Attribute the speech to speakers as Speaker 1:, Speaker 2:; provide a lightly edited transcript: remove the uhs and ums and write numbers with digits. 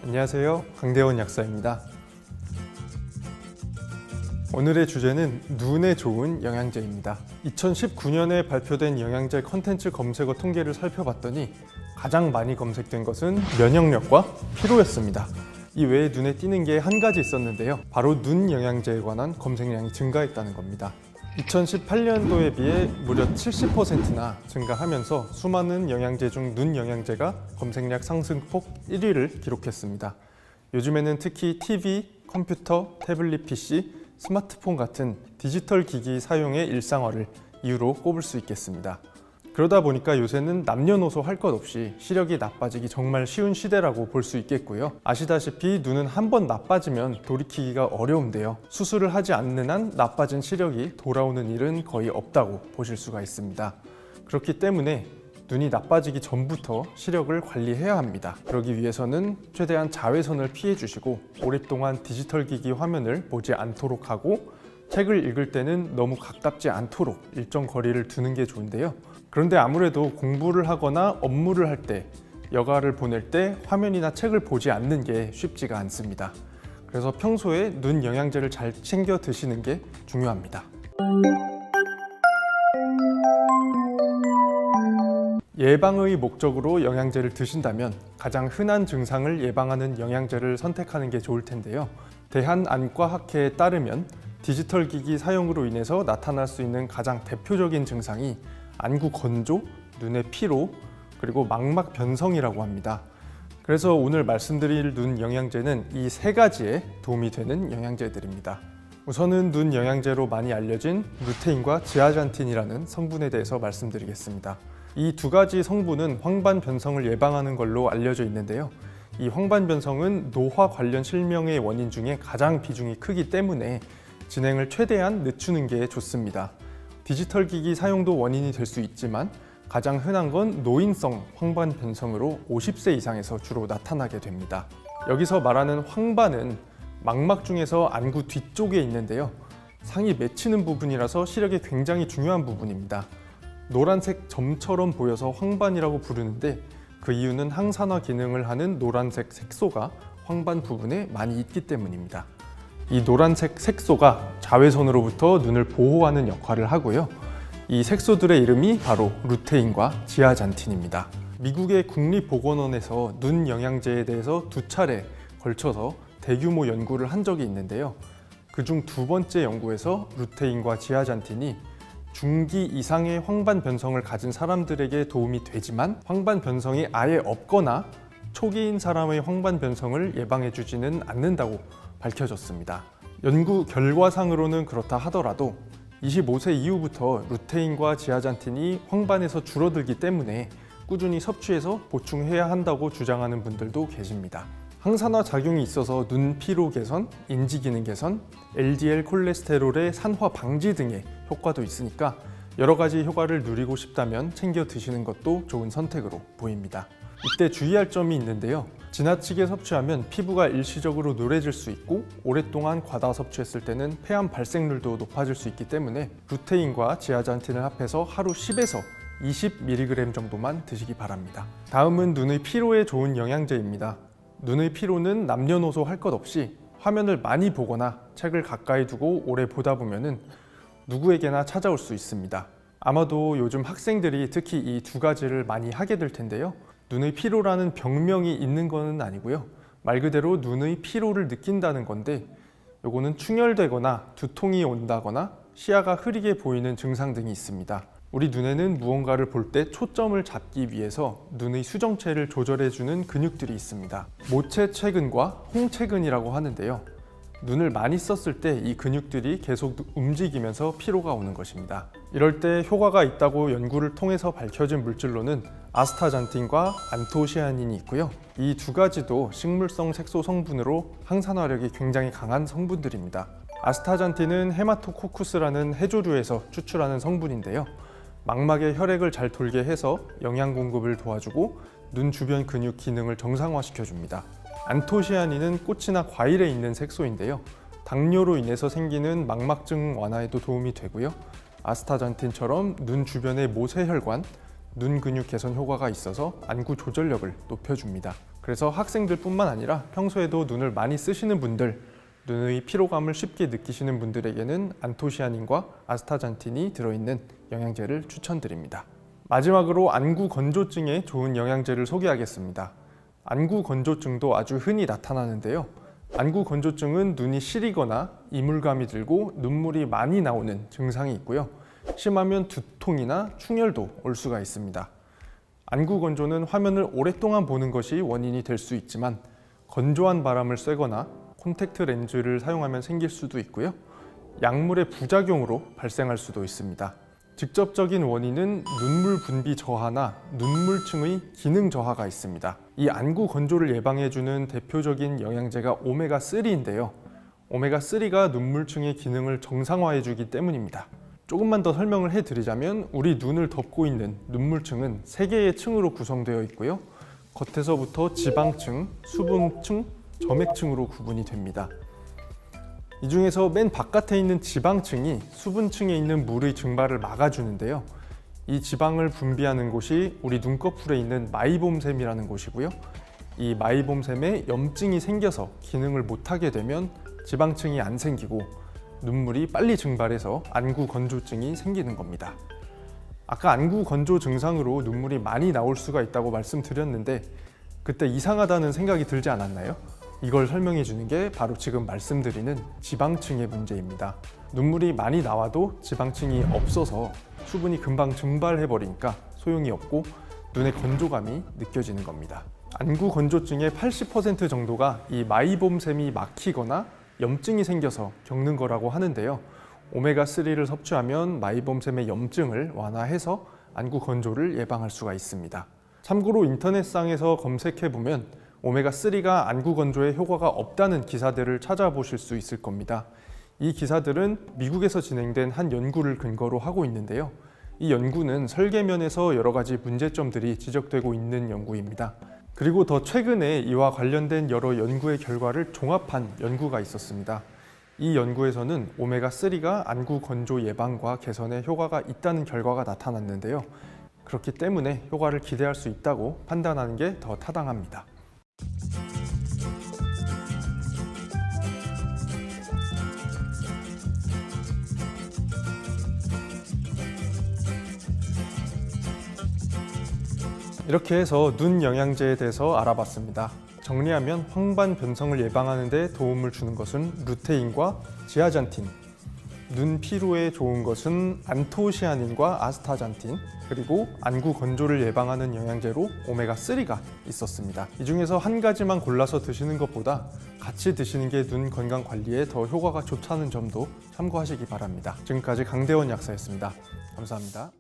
Speaker 1: 안녕하세요. 강대원 약사입니다. 오늘의 주제는 눈에 좋은 영양제입니다. 2019년에 발표된 영양제 컨텐츠 검색어 통계를 살펴봤더니 가장 많이 검색된 것은 면역력과 피로였습니다. 이 외에 눈에 띄는 게 한 가지 있었는데요. 바로 눈 영양제에 관한 검색량이 증가했다는 겁니다. 2018년도에 비해 무려 70%나 증가하면서 수많은 영양제 중 눈 영양제가 검색량 상승폭 1위를 기록했습니다. 요즘에는 특히 TV, 컴퓨터, 태블릿 PC, 스마트폰 같은 디지털 기기 사용의 일상화를 이유로 꼽을 수 있겠습니다. 그러다 보니까 요새는 남녀노소 할 것 없이 시력이 나빠지기 정말 쉬운 시대라고 볼 수 있겠고요. 아시다시피 눈은 한번 나빠지면 돌이키기가 어려운데요. 수술을 하지 않는 한 나빠진 시력이 돌아오는 일은 거의 없다고 보실 수가 있습니다. 그렇기 때문에 눈이 나빠지기 전부터 시력을 관리해야 합니다. 그러기 위해서는 최대한 자외선을 피해 주시고 오랫동안 디지털 기기 화면을 보지 않도록 하고 책을 읽을 때는 너무 가깝지 않도록 일정 거리를 두는 게 좋은데요. 그런데 아무래도 공부를 하거나 업무를 할 때, 여가를 보낼 때 화면이나 책을 보지 않는 게 쉽지가 않습니다. 그래서 평소에 눈 영양제를 잘 챙겨 드시는 게 중요합니다. 예방의 목적으로 영양제를 드신다면 가장 흔한 증상을 예방하는 영양제를 선택하는 게 좋을 텐데요. 대한안과학회에 따르면 디지털 기기 사용으로 인해서 나타날 수 있는 가장 대표적인 증상이 안구 건조, 눈의 피로, 그리고 망막 변성이라고 합니다. 그래서 오늘 말씀드릴 눈 영양제는 이 세 가지에 도움이 되는 영양제들입니다. 우선은 눈 영양제로 많이 알려진 루테인과 지아잔틴이라는 성분에 대해서 말씀드리겠습니다. 이 두 가지 성분은 황반 변성을 예방하는 걸로 알려져 있는데요. 이 황반 변성은 노화 관련 실명의 원인 중에 가장 비중이 크기 때문에 진행을 최대한 늦추는 게 좋습니다. 디지털 기기 사용도 원인이 될 수 있지만 가장 흔한 건 노인성 황반 변성으로 50세 이상에서 주로 나타나게 됩니다. 여기서 말하는 황반은 망막 중에서 안구 뒤쪽에 있는데요. 상이 맺히는 부분이라서 시력에 굉장히 중요한 부분입니다. 노란색 점처럼 보여서 황반이라고 부르는데 그 이유는 항산화 기능을 하는 노란색 색소가 황반 부분에 많이 있기 때문입니다. 이 노란색 색소가 자외선으로부터 눈을 보호하는 역할을 하고요. 이 색소들의 이름이 바로 루테인과 지아잔틴입니다. 미국의 국립보건원에서 눈 영양제에 대해서 2차례 걸쳐서 대규모 연구를 한 적이 있는데요. 그중 두 번째 연구에서 루테인과 지아잔틴이 중기 이상의 황반 변성을 가진 사람들에게 도움이 되지만 황반 변성이 아예 없거나 초기인 사람의 황반 변성을 예방해주지는 않는다고 밝혀졌습니다. 연구 결과상으로는 그렇다 하더라도 25세 이후부터 루테인과 지아잔틴이 황반에서 줄어들기 때문에 꾸준히 섭취해서 보충해야 한다고 주장하는 분들도 계십니다. 항산화 작용이 있어서 눈 피로 개선, 인지 기능 개선, LDL 콜레스테롤의 산화 방지 등의 효과도 있으니까 여러 가지 효과를 누리고 싶다면 챙겨 드시는 것도 좋은 선택으로 보입니다. 이때 주의할 점이 있는데요. 지나치게 섭취하면 피부가 일시적으로 노래질 수 있고 오랫동안 과다 섭취했을 때는 폐암 발생률도 높아질 수 있기 때문에 루테인과 지아잔틴을 합해서 하루 10에서 20mg 정도만 드시기 바랍니다. 다음은 눈의 피로에 좋은 영양제입니다. 눈의 피로는 남녀노소 할 것 없이 화면을 많이 보거나 책을 가까이 두고 오래 보다 보면은 누구에게나 찾아올 수 있습니다. 아마도 요즘 학생들이 특히 이 두 가지를 많이 하게 될 텐데요. 눈의 피로라는 병명이 있는 것은 아니고요. 말 그대로 눈의 피로를 느낀다는 건데 요거는 충혈되거나 두통이 온다거나 시야가 흐리게 보이는 증상 등이 있습니다. 우리 눈에는 무언가를 볼 때 초점을 잡기 위해서 눈의 수정체를 조절해주는 근육들이 있습니다. 모체체근과 홍체근이라고 하는데요. 눈을 많이 썼을 때 이 근육들이 계속 움직이면서 피로가 오는 것입니다. 이럴 때 효과가 있다고 연구를 통해서 밝혀진 물질로는 아스타잔틴과 안토시아닌이 있고요. 이 두 가지도 식물성 색소 성분으로 항산화력이 굉장히 강한 성분들입니다. 아스타잔틴은 헤마토코쿠스라는 해조류에서 추출하는 성분인데요. 망막의 혈액을 잘 돌게 해서 영양 공급을 도와주고 눈 주변 근육 기능을 정상화시켜줍니다. 안토시아닌은 꽃이나 과일에 있는 색소인데요. 당뇨로 인해서 생기는 망막증 완화에도 도움이 되고요. 아스타잔틴처럼 눈 주변의 모세혈관, 눈 근육 개선 효과가 있어서 안구 조절력을 높여줍니다. 그래서 학생들뿐만 아니라 평소에도 눈을 많이 쓰시는 분들, 눈의 피로감을 쉽게 느끼시는 분들에게는 안토시아닌과 아스타잔틴이 들어있는 영양제를 추천드립니다. 마지막으로 안구 건조증에 좋은 영양제를 소개하겠습니다. 안구 건조증도 아주 흔히 나타나는데요. 안구 건조증은 눈이 시리거나 이물감이 들고 눈물이 많이 나오는 증상이 있고요. 심하면 두통이나 충혈도 올 수가 있습니다. 안구 건조는 화면을 오랫동안 보는 것이 원인이 될 수 있지만 건조한 바람을 쐬거나 콘택트 렌즈를 사용하면 생길 수도 있고요. 약물의 부작용으로 발생할 수도 있습니다. 직접적인 원인은 눈물 분비 저하나 눈물층의 기능 저하가 있습니다. 이 안구 건조를 예방해주는 대표적인 영양제가 오메가3인데요. 오메가3가 눈물층의 기능을 정상화해주기 때문입니다. 조금만 더 설명을 해드리자면 우리 눈을 덮고 있는 눈물층은 3개의 층으로 구성되어 있고요. 겉에서부터 지방층, 수분층, 점액층으로 구분이 됩니다. 이 중에서 맨 바깥에 있는 지방층이 수분층에 있는 물의 증발을 막아주는데요. 이 지방을 분비하는 곳이 우리 눈꺼풀에 있는 마이봄샘이라는 곳이고요. 이 마이봄샘에 염증이 생겨서 기능을 못하게 되면 지방층이 안 생기고 눈물이 빨리 증발해서 안구 건조증이 생기는 겁니다. 아까 안구 건조 증상으로 눈물이 많이 나올 수가 있다고 말씀드렸는데 그때 이상하다는 생각이 들지 않았나요? 이걸 설명해 주는 게 바로 지금 말씀드리는 지방층의 문제입니다. 눈물이 많이 나와도 지방층이 없어서 수분이 금방 증발해 버리니까 소용이 없고 눈의 건조감이 느껴지는 겁니다. 안구 건조증의 80% 정도가 이 마이봄샘이 막히거나 염증이 생겨서 겪는 거라고 하는데요. 오메가3를 섭취하면 마이봄샘의 염증을 완화해서 안구 건조를 예방할 수가 있습니다. 참고로 인터넷상에서 검색해보면 오메가3가 안구 건조에 효과가 없다는 기사들을 찾아보실 수 있을 겁니다. 이 기사들은 미국에서 진행된 한 연구를 근거로 하고 있는데요. 이 연구는 설계면에서 여러 가지 문제점들이 지적되고 있는 연구입니다. 그리고 더 최근에 이와 관련된 여러 연구의 결과를 종합한 연구가 있었습니다. 이 연구에서는 오메가3가 안구 건조 예방과 개선에 효과가 있다는 결과가 나타났는데요. 그렇기 때문에 효과를 기대할 수 있다고 판단하는 게 더 타당합니다. 이렇게 해서 눈 영양제에 대해서 알아봤습니다. 정리하면 황반 변성을 예방하는 데 도움을 주는 것은 루테인과 지아잔틴, 눈 피로에 좋은 것은 안토시아닌과 아스타잔틴, 그리고 안구 건조를 예방하는 영양제로 오메가3가 있었습니다. 이 중에서 한 가지만 골라서 드시는 것보다 같이 드시는 게 눈 건강 관리에 더 효과가 좋다는 점도 참고하시기 바랍니다. 지금까지 강대원 약사였습니다. 감사합니다.